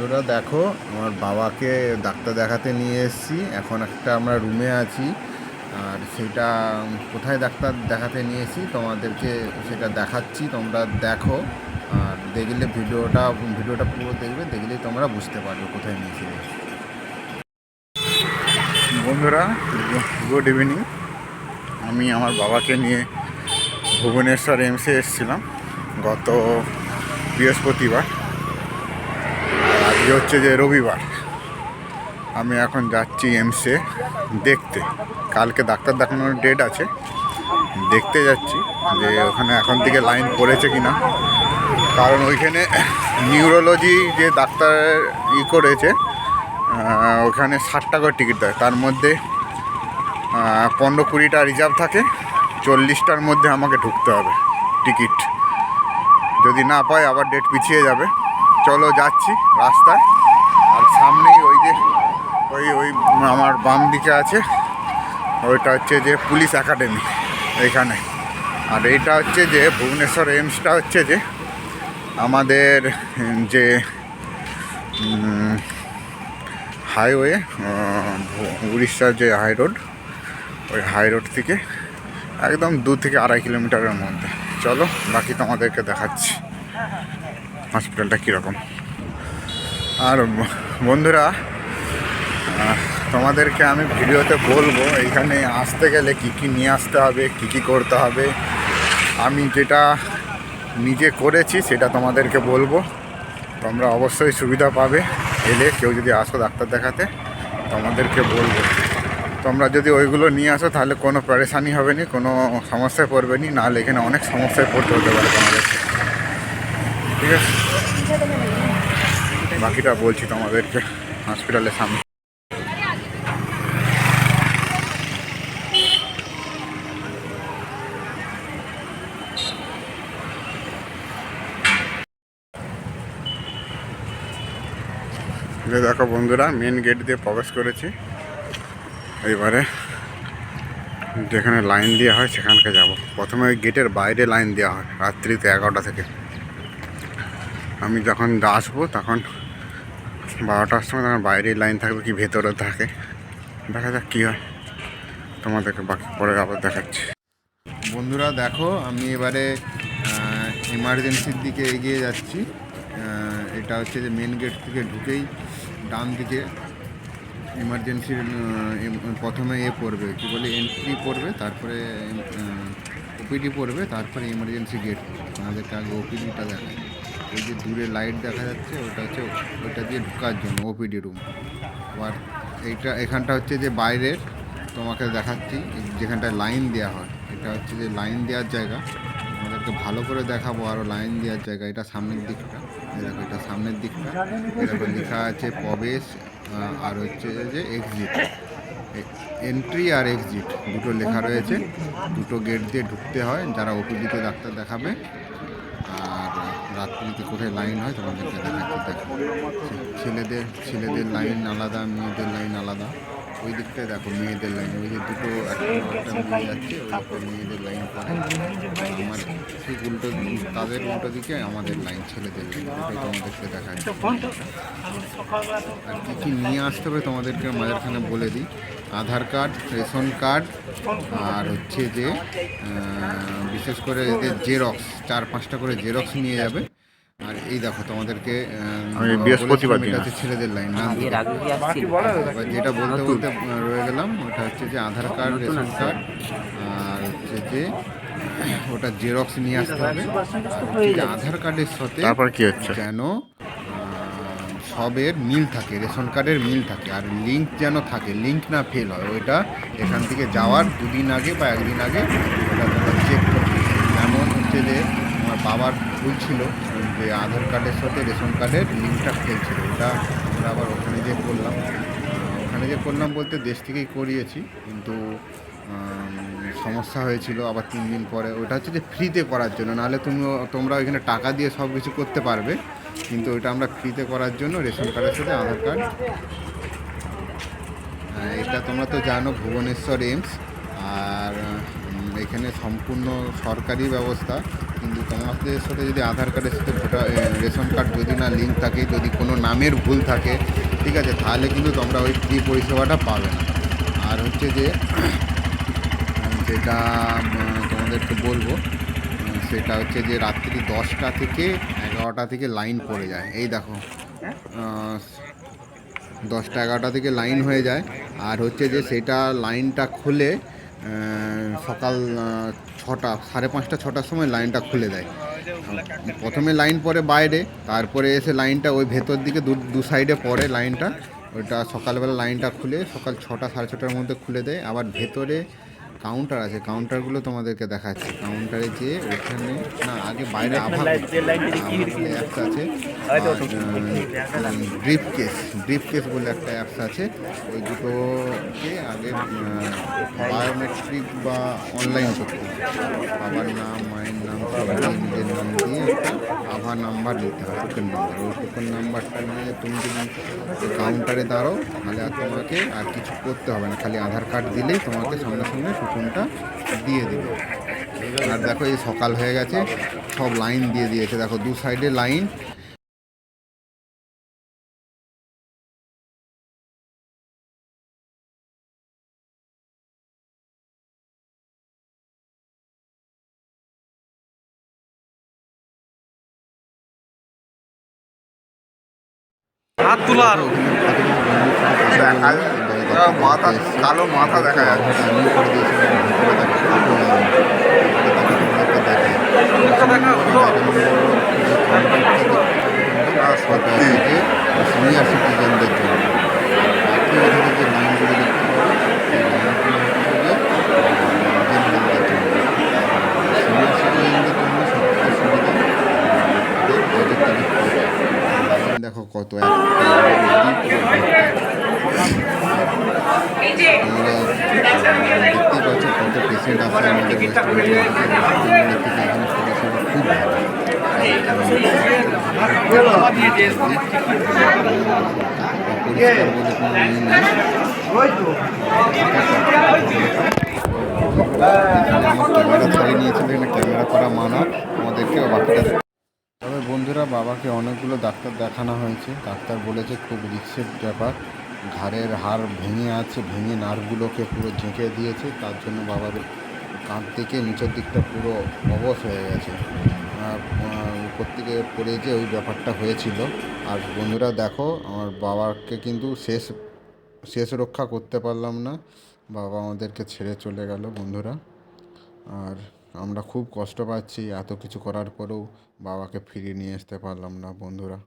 বন্ধুরা দেখো, আমার বাবাকে ডাক্তার দেখাতে নিয়ে এসেছি। এখন একটা আমরা রুমে আছি, আর সেটা কোথায় ডাক্তার দেখাতে নিয়ে এসেছি তোমাদেরকে সেটা দেখাচ্ছি। তোমরা দেখো, আর দেখলে ভিডিওটা পুরো দেখলেই তোমরা বুঝতে পারবে কোথায় নিয়েছি। বন্ধুরা গুড ইভিনিং। আমি আমার বাবাকে নিয়ে ভুবনেশ্বর এমসে এসেছিলাম গত বৃহস্পতিবার। আজকে হচ্ছে যে রবিবার। আমি এখন যাচ্ছি এমসে দেখতে, কালকে ডাক্তার দেখানোর ডেট আছে, দেখতে যাচ্ছি যে ওখানে এখন থেকে লাইন পড়েছে কিনা। কারণ ওইখানে নিউরোলজি যে ডাক্তার করেছে, ওখানে 60 টাকা টিকিট দেয়, তার মধ্যে 15-20টা রিজার্ভ থাকে, 40টার মধ্যে আমাকে ঢুকতে হবে টিকিট। যদি না পাই আবার ডেট পিছিয়ে যাবে। চলো যাচ্ছি রাস্তায়, আর সামনেই ওই যে ওই আমার বাম দিকে আছে, ওইটা হচ্ছে যে পুলিশ একাডেমি এখানে। আর এইটা হচ্ছে যে ভুবনেশ্বর এমসটা হচ্ছে যে আমাদের যে হাইওয়ে, উড়িষ্যার যে হাই রোড, ওই হাই রোড থেকে একদম 2 থেকে 2.5 কিলোমিটারের মধ্যে। চলো বাকি তোমাদেরকে দেখাচ্ছি হসপিটালটা কীরকম। আর বন্ধুরা, তোমাদেরকে আমি ভিডিওতে বলবো এইখানে আসতে গেলে কী কী নিয়ে আসতে হবে, কী কী করতে হবে। আমি যেটা নিজে করেছি সেটা তোমাদেরকে বলবো, তোমরা অবশ্যই সুবিধা পাবে এলে। কেউ যদি আসো ডাক্তার দেখাতে, তোমাদেরকে বলবো তোমরা যদি ওইগুলো নিয়ে আসো তাহলে কোনো পেরেশানি হবে না, কোনো সমস্যায় পড়বে না, নাহলে এখানে অনেক সমস্যায় পড়তে হতে পারে তোমাদেরকে। ঠিক আছে, বাকিটা বলছি তোমাদেরকে হসপিটালের সামনে। দেখো বন্ধুরা, মেন গেট দিয়ে প্রবেশ করেছি। এবারে যেখানে লাইন দেওয়া হয় সেখানকে যাব। প্রথমে ওই গেটের বাইরে লাইন দেওয়া হয় রাত্রিতে 11টা থেকে। আমি যখন আসবো তখন 12টার সময় তখন বাইরেই লাইন থাকবে, কি ভেতরে থাকে, দেখা যাক কী হয়। তোমাদেরকে বাকি পরে আবার দেখাচ্ছি। বন্ধুরা দেখো, আমি এবারে এমার্জেন্সির দিকে এগিয়ে যাচ্ছি। এটা হচ্ছে যে মেন গেট থেকে ঢুকেই ডান দিকে এমার্জেন্সির প্রথমে পড়বে, কী বলে, এন্ট্রি পড়বে, তারপরে ওপিডি পড়বে, তারপরে এমার্জেন্সি গেট। আমাদেরকে আগে ওপিডিটা দেখায়। ওই যে দূরে লাইট দেখা যাচ্ছে, ওটা হচ্ছে ওইটা দিয়ে ঢোকার জন্য ওপিডি রুম। আবার এখানটা হচ্ছে যে বাইরের, তোমাকে দেখাচ্ছি যেখানটায় লাইন দেওয়া হয়। এটা হচ্ছে যে লাইন দেওয়ার জায়গা, আমাদেরকে ভালো করে দেখাবো আরও লাইন দেওয়ার জায়গা। এটা সামনের দিকটা, দেখো এটা সামনের দিকটা, এরকম লেখা আছে প্রবেশ আর হচ্ছে যে এক্সিট, এন্ট্রি আর এক্সিট দুটো লেখা রয়েছে। দুটো গেট দিয়ে ঢুকতে হয় যারা ওপিডিতে ডাক্তার দেখাবে। আর রাত্রিতে কোথায় লাইন হয় তোমাদেরকে দেখাচ্ছি। দেখো ছেলেদের লাইন আলাদা, মেয়েদের লাইন আলাদা। ওই দিকটায় দেখো মেয়েদের লাইন, ওই যে দুটো একটা মেয়ে যাচ্ছে, ওই একটা মেয়েদের লাইন পড়ে। আমার ঠিক উল্টো, তাদের উল্টো দিকে আমাদের লাইন, ছেলেদের লাইন। ওটাই তোমাদেরকে দেখাচ্ছি। আর কী কী নিয়ে আসতে হবে তোমাদেরকে মাঝখানে বলে দিই। আধার কার্ড, রেশন কার্ড, আর হচ্ছে যে বিশেষ করে এদের জেরক্স, 4-5টা করে জেরক্স নিয়ে যাবে। আর এই দেখো তোমাদেরকে বৃহস্পতিবার দিন হচ্ছে ছেলেদের লাইন না। এবার যেটা বলতে বলতে রয়ে গেলাম, ওটা হচ্ছে যে আধার কার্ড, রেশন কার্ড, আর হচ্ছে যে ওটা জেরক্স নিয়ে আসতে হবে। আধার কার্ডের সাথে তারপর কি হচ্ছে যেন সবের মিল থাকে, রেশন কার্ডের মিল থাকে, আর লিঙ্ক যেন থাকে, লিঙ্ক না ফেল হয়। ওইটা এখান থেকে যাওয়ার 2 দিন আগে বা 1 দিন আগে ওটা তোমরা চেক করবে। এমন হচ্ছে যে আমার বাবার ভুল ছিল যে আধার কার্ডের সাথে রেশন কার্ডের লিঙ্কটা ফেলছিল। ওটা আমরা আবার ওখানে যে করলাম বলতে দেশ থেকেই করিয়েছি, কিন্তু সমস্যা হয়েছিল আবার 3 দিন পরে। ওটা হচ্ছে যে ফ্রিতে করার জন্য, নাহলে তোমরা ওইখানে টাকা দিয়ে সব কিছু করতে পারবে, কিন্তু ওইটা আমরা ফ্রিতে করার জন্য রেশন কার্ডের সাথে আধার কার্ড। এটা তোমরা তো জানো ভুবনেশ্বর এমস, আর এখানে সম্পূর্ণ সরকারি ব্যবস্থা, কিন্তু তোমাদের সাথে যদি আধার কার্ডের সাথে ভোটার রেশন কার্ড যদি না লিঙ্ক থাকে, যদি কোনো নামের ভুল থাকে, ঠিক আছে, তাহলে কিন্তু তোমরা ওই ফ্রি পরিষেবাটা পাবে না। আর হচ্ছে যে যেটা তোমাদেরকে বলবো, সেটা হচ্ছে যে রাত্রি 10টা থেকে 11টা থেকে লাইন পড়ে যায়। এই দেখো 10টা 11টা থেকে লাইন হয়ে যায়। আর হচ্ছে যে সেটা লাইনটা খুলে সকাল 6টা 5:30 6টার সময় লাইনটা খুলে দেয়। প্রথমে লাইন পড়ে বাইরে, তারপরে এসে লাইনটা ওই ভেতর দিকে দু সাইডে পড়ে লাইনটা। ওইটা সকালবেলা লাইনটা খুলে সকাল 6টা 6:30টার মধ্যে খুলে দেয়। আবার ভেতরে কাউন্টার আছে, কাউন্টারগুলো তোমাদেরকে দেখাচ্ছি। কাউন্টারে যে ওখানে না, আগে বাইরে আভা অ্যাপস আছে, ড্রিপ কেস বলে একটা অ্যাপস আছে। ওই দুটোকে আগে বায়োমেট্রিক বা অনলাইন করতে হবে। বাবার নাম, মায়ের নাম, নিজের নাম দিয়ে একটা আভা নাম্বার নিতে হবে, টোকেন নাম্বার। ওই টোকেন নাম্বারটা নিয়ে তুমি যদি কাউন্টারে দাঁড়াও, তাহলে আর তোমাকে আর কিছু করতে হবে না, খালি আধার কার্ড দিলেই তোমাকে সঙ্গে সঙ্গে কুপনটা দিয়ে দেবে। আর দেখো এই সকাল হয়ে গেছে, সব লাইন দিয়ে দিয়েছে, দেখো দু সাইডে লাইন। হাত তোলার মাথা, কালো মাথা দেখা যাচ্ছে। সিনিয়র সিটিজেনদের জন্য। বাকি ওখানে যে লাইনগুলো দেখতে পাবো, সেই লাইনগুলো হচ্ছে গিয়ে জেনারেলদের জন্য। সিনিয়র সিটিজেনদের জন্য সবথেকে সুবিধা ওদের টিকিট করে দেয়। লাইন দেখো কত, তোমরা দেখতেই পাচ্ছ কত পেশেন্ট আছে আমাদের ওয়েস্ট বেঙ্গল থেকে। এখানে পরিষেবা খুব ভালো। অপরিষ্কার বলে কোনো ইয়ে নেই। আমার ক্যামেরা ধরে নিয়েছিল, এখানে ক্যামেরা করা মানা, আমাদেরকে বাকিটা। তবে বন্ধুরা, বাবাকে অনেকগুলো ডাক্তার দেখানো হয়েছে। ডাক্তার বলেছে খুব রিস্কের ব্যাপার, ঘাড়ের হাড় ভেঙে আছে, ভেঙে নার্ভগুলোকে পুরো ঝেঁকে দিয়েছে। তার জন্য বাবার কাঁধ থেকে নিচের দিকটা পুরো অবশ হয়ে গেছে, উপর থেকে পড়ে যে ওই ব্যাপারটা হয়েছিল। আর বন্ধুরা দেখো, আমার বাবাকে কিন্তু শেষ রক্ষা করতে পারলাম না, বাবা আমাদেরকে ছেড়ে চলে গেল বন্ধুরা। আর আমরা খুব কষ্ট পাচ্ছি, এত কিছু করার পরেও বাবাকে ফিরিয়ে নিয়ে আসতে পারলাম না বন্ধুরা।